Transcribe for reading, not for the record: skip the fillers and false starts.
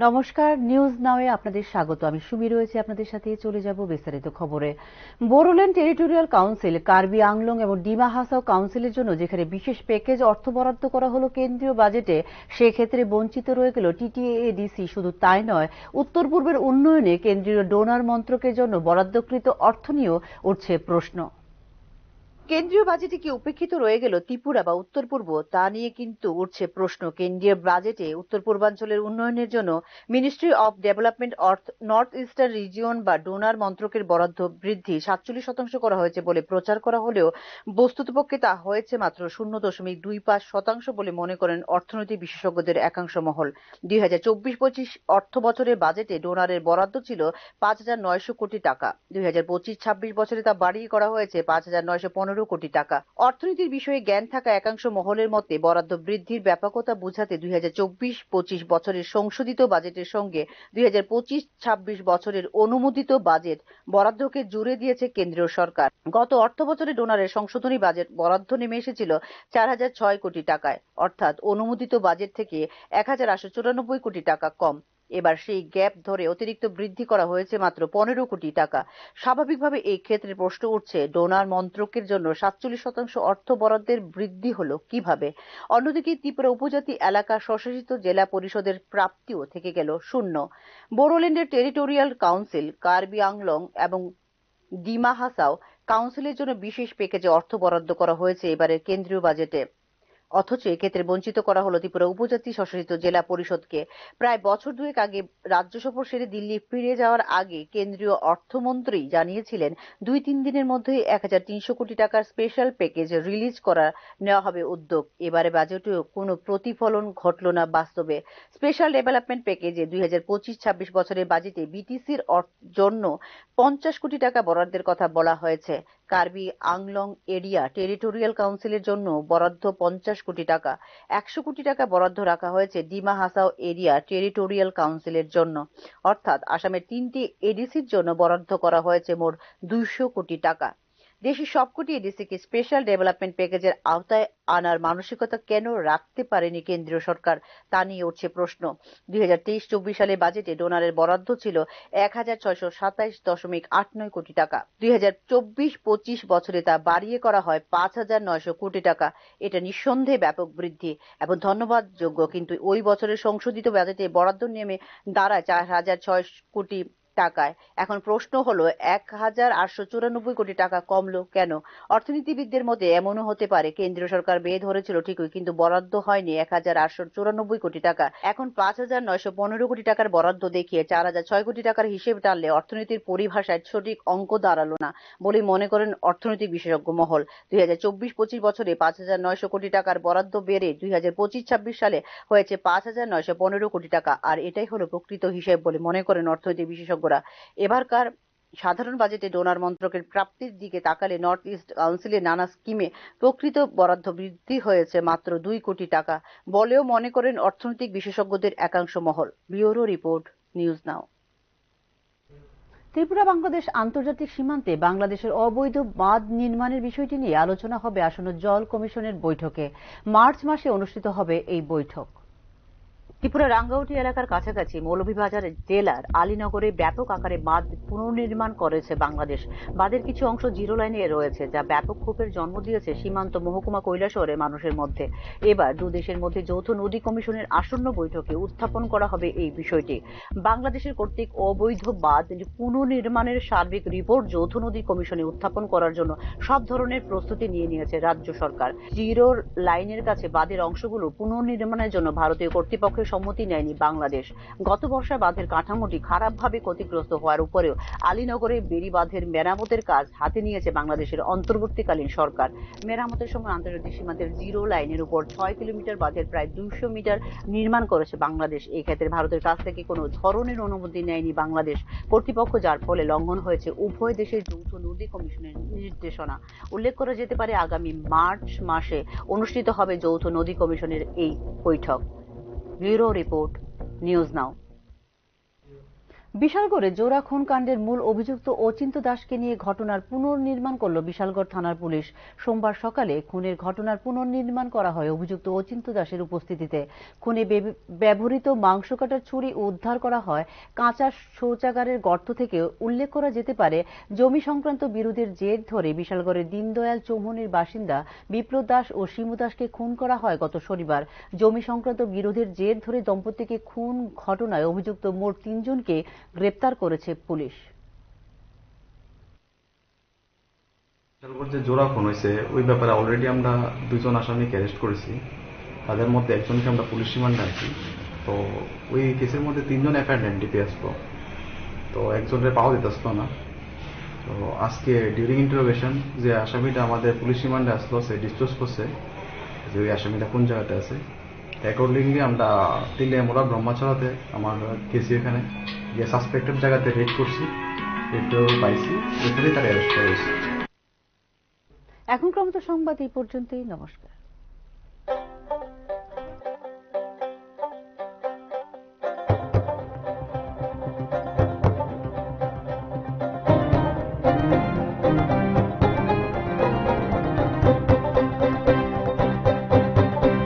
নমস্কার, নিউজ নাওয়ে আপনাদের স্বাগত। আমি সুমি রয়েছে আপনাদের সাথে। চলে যাব বিস্তারিত খবরে। বোরোল্যান্ড টেরিটোরিয়াল কাউন্সিল, কার্বি আংলং এবং ডিমা হাসাও কাউন্সিলের জন্য যেখানে বিশেষ প্যাকেজ অর্থ বরাদ্দ করা হলো কেন্দ্রীয় বাজেটে, সেক্ষেত্রে বঞ্চিত রয়ে গেল টিটিএডিসি। শুধু তাই নয়, উত্তর পূর্বের উন্নয়নে কেন্দ্রীয় ডোনার মন্ত্রকের জন্য বরাদ্দকৃত অর্থ নিয়েও উঠছে প্রশ্ন। কেন্দ্রীয় বাজেটে কি উপেক্ষিত রয়ে গেল ত্রিপুরা বা উত্তর পূর্ব, তা নিয়ে কিন্তু উঠছে প্রশ্ন। কেন্দ্রীয় বাজেটে উত্তর পূর্বাঞ্চলের উন্নয়নের জন্য ministry of development north eastern region বা ডোনার মন্ত্রকের বরাদ্দ বৃদ্ধি 47% করা হয়েছে বলে প্রচার করা হলেও বস্তুতপক্ষে তা হয়েছে মাত্র 0.25% বলে মনে করেন অর্থনৈতিক বিশেষজ্ঞদের একাংশ মহল। 2024-25 অর্থ বছরের বাজেটে ডোনারের বরাদ্দ ছিল 5,900 কোটি টাকা। 2025-26 বছরে তা বাড়িয়ে করা হয়েছে 5,915 কোটি টাকা। অর্থনীতির বিষয়ে জ্ঞান থাকা একাংশ মহলের মতে বরাদ্দ বৃদ্ধির ব্যাপকতা বোঝাতে 2024-25 বছরের সংশোধিত বাজেটের সঙ্গে 2025-26 বছরের অনুমোদিত বাজেট বরাদ্দকে জুড়ে দিয়েছে কেন্দ্রীয় সরকার। গত অর্থ বছরে ডোনারের সংশোধনী বাজেট বরাদ্দ নেমে এসেছিল 4,006 কোটি টাকায়, অর্থাৎ অনুমোদিত বাজেট থেকে 1,894 কোটি টাকা কম। এবার সেই গ্যাপ ধরে অতিরিক্ত বৃদ্ধি করা হয়েছে মাত্র 15 কোটি টাকা। স্বাভাবিকভাবে এই ক্ষেত্রে প্রশ্ন উঠছে, ডোনার মন্ত্রকের জন্য 47% অর্থ বরাদ্দের বৃদ্ধি হলো কিভাবে? অন্যদিকে ত্রিপুরা উপজাতি এলাকা স্বশাসিত জেলা পরিষদের প্রাপ্তিও থেকে গেল শূন্য। বোরোল্যান্ডের টেরিটোরিয়াল কাউন্সিল, কার্বি আংলং এবং ডিমা হাসাও কাউন্সিলের জন্য বিশেষ প্যাকেজে অর্থ বরাদ্দ করা হয়েছে এবারের কেন্দ্রীয় বাজেটে। অথচ এক্ষেত্রে বঞ্চিত করা হলো ত্রিপুরা উপজাতি স্বশাসিত জেলা পরিষদকে। প্রায় বছর দুয়েক আগে রাজ্য সফর সেরে দিল্লি ফিরে যাওয়ার আগে কেন্দ্রীয় অর্থমন্ত্রী জানিয়েছিলেন 2-3 দিনের মধ্যে 1,300 কোটি টাকার স্পেশাল প্যাকেজ রিলিজ করা নেওয়া হবে উদ্যোগ। এবারে বাজেটেও কোনো প্রতিফলন ঘটল না বাস্তবে। স্পেশাল ডেভেলপমেন্ট প্যাকেজে 2025-26 বছরের বাজেটে বিটিসির জন্য 50 কোটি টাকা বরাদ্দের কথা বলা হয়েছে। কার্বি আংলং এরিয়া টেরিটোরিয়াল কাউন্সিলের জন্য বরাদ্দ 50 কোটি টাকা। 100 কোটি টাকা বরাদ্দ রাখা হয়েছে ডিমা হাসাও এরিয়া টেরিটোরিয়াল কাউন্সিলের জন্য। অর্থাৎ আসামের 3টি এডিসির জন্য বরাদ্দ করা হয়েছে মোট 200 কোটি টাকা। দেশের সবকটি এডিসিকে স্পেশাল ডেভেলপমেন্ট প্যাকেজের আওতায় আনার মানসিকতা কেন রাখতে পারেনি কেন্দ্রীয় সরকার, তা নিয়ে উঠছে প্রশ্ন। 2023-24 সালে বাজেটে ডোনারের বরাদ্দ ছিল 1,627.89 কোটি টাকা। 2024-25 বছরে তা বাড়িয়ে করা হয় 5,900 কোটি টাকা। এটা নিঃসন্দেহে ব্যাপক বৃদ্ধি এবং ধন্যবাদযোগ্য, কিন্তু ওই বছরের সংশোধিত বাজেটে বরাদ্দ নেমে দাঁড়ায় 4,600 কোটি টাকায়। এখন প্রশ্ন হলো, 1,894 কোটি টাকা কমলো কেন? অর্থনীতিবিদদের মতে এমনও হতে পারে, কেন্দ্রীয় সরকার ব্যয় ধরেছিল ঠিকই, কিন্তু বরাদ্দ হয়নি 1,894 কোটি টাকা। এখন 5,915 কোটি টাকার বরাদ্দ দেখিয়ে 4,006 কোটি টাকার হিসেব টানলে অর্থনীতির পরিভাষায় সঠিক অঙ্ক দাঁড়ালো না বলে মনে করেন অর্থনৈতিক বিশেষজ্ঞ মহল। 2024-25 বছরে 5,900 কোটি টাকার বরাদ্দ বেড়ে 2025-26 সালে হয়েছে 5,915 কোটি টাকা, আর এটাই হলো প্রকৃত হিসেব বলে মনে করেন অর্থনৈতিক বিশেষজ্ঞরা। এবারকার সাধারণ বাজেটে ডোনার মন্ত্রকের প্রাপ্তির দিকে তাকালে নর্থ ইস্ট কাউন্সিলের নানা স্কিমে প্রকৃত বরাদ্দ বৃদ্ধি হয়েছে মাত্র 2 কোটি টাকা বলেও মনে করেন অর্থনৈতিক বিশেষজ্ঞদের একাংশ মহল। ব্যুরো রিপোর্ট, নিউজ নাও। ত্রিপুরা বাংলাদেশ আন্তর্জাতিক সীমান্তে বাংলাদেশের অবৈধ বাঁধ নির্মাণের বিষয়টি নিয়ে আলোচনা হবে আসন্ন জল কমিশনের বৈঠকে। মার্চ মাসে অনুষ্ঠিত হবে এই বৈঠক। ত্রিপুরা রাঙ্গাউটি এলাকার কাছাকাছি মৌলভীবাজার জেলার আলীনগরে ব্যাপক আকারে বাঁধ পুনর্নির্মাণ করেছে বাংলাদেশ। বাঁধের কিছু অংশ জিরো লাইনে রয়েছে, যা ব্যাপক ক্ষোভের জন্ম দিয়েছে সীমান্ত মহকুমা কৈলাসহরের মানুষের মধ্যে। এবার দুদেশের মধ্যে যৌথ নদী কমিশনের আসন্ন বৈঠকে উত্থাপন করা হবে এই বিষয়টি। বাংলাদেশের কর্তৃক অবৈধ বাঁধ পুনর্নির্মাণের সার্বিক রিপোর্ট যৌথ নদী কমিশনে উত্থাপন করার জন্য সব ধরনের প্রস্তুতি নিয়ে নিয়েছে রাজ্য সরকার। জিরো লাইনের কাছে বাঁধের অংশগুলো পুনর্নির্মাণের জন্য ভারতীয় কর্তৃপক্ষের সম্মতি নেয়নি বাংলাদেশ। গত বর্ষায় বাঁধের কাঠামোটি খারাপভাবে ক্ষতিগ্রস্ত হওয়ার উপরেও আলীনগরে বেড়ি বাঁধের মেরামতের কাজ হাতে নিয়েছে বাংলাদেশের অন্তর্বর্তীকালীন সরকার। মেরামতের সময় আন্তর্জাতিক সীমান্তের জিরো লাইনের উপর 6 কিলোমিটার বাঁধের প্রায় 200 মিটার নির্মাণ করেছে বাংলাদেশ। এই ক্ষেত্রে ভারতের কাছ থেকে কোনো ধরনের অনুমতি নেয়নি বাংলাদেশ কর্তৃপক্ষ, যার ফলে লঙ্ঘন হয়েছে উভয় দেশের যৌথ নদী কমিশনের নির্দেশনা। উল্লেখ করা যেতে পারে, আগামী মার্চ মাসে অনুষ্ঠিত হবে যৌথ নদী কমিশনের এই বৈঠক। Bureau report, news now. বিশালগড়ে জোড়া খুন কাণ্ডের মূল অভিযুক্ত অচিন্ত্য দাসকে নিয়ে ঘটনার পুনর্নির্মাণ করল বিশালগড় থানার পুলিশ। সোমবার সকালে খুনের ঘটনার পুনর্নির্মাণ করা হয় অভিযুক্ত অচিন্ত্য দাসের উপস্থিতিতে। খুনে ব্যবহৃত মাংস কাটার ছুরি উদ্ধার করা হয় কাঁচা শৌচাগারের গর্ত থেকে। উল্লেখ করা যেতে পারে, জমি সংক্রান্ত বিরোধের জের ধরে বিশালগড়ের দীনদয়াল চৌমুহনীর বাসিন্দা বিপ্লব দাস ও শিমু দাসকে খুন করা হয় গত শনিবার। জমি সংক্রান্ত বিরোধের জের ধরে দম্পতিকে খুন ঘটনায় অভিযুক্ত মোট 3 জনকে গ্রেপ্তার করেছে পুলিশ। যে জোড়া খুন হয়েছে ওই ব্যাপারে অলরেডি আমরা 2 জন আসামিকে অ্যারেস্ট করেছি। তাদের মধ্যে একজনকে আমরা পুলিশ রিমান্ডে আছি। তো ওই কেসের মধ্যে 3 জন এফআইআর নেন ডিপি আসলো, তো একজনের পাওয়া যেতেছিল না। তো আজকে ডিউরিং ইন্টারোগেশন যে আসামিটা আমাদের পুলিশ রিমান্ডে আসলো সে ডিসক্লোজ করছে যে ওই আসামিটা কোন জায়গাতে আছে। অ্যাকর্ডিংলি আমরা মোড়া ব্রহ্মাছড়াতে আমার কেসি এখানে যে সাসপেক্টেড জায়গাতে রেড করছি, রেড করে পাইছি, এখানেই তারা অ্যারেস্ট করা হয়েছে। এখন ক্রমত সংবাদ এই পর্যন্তই। নমস্কার।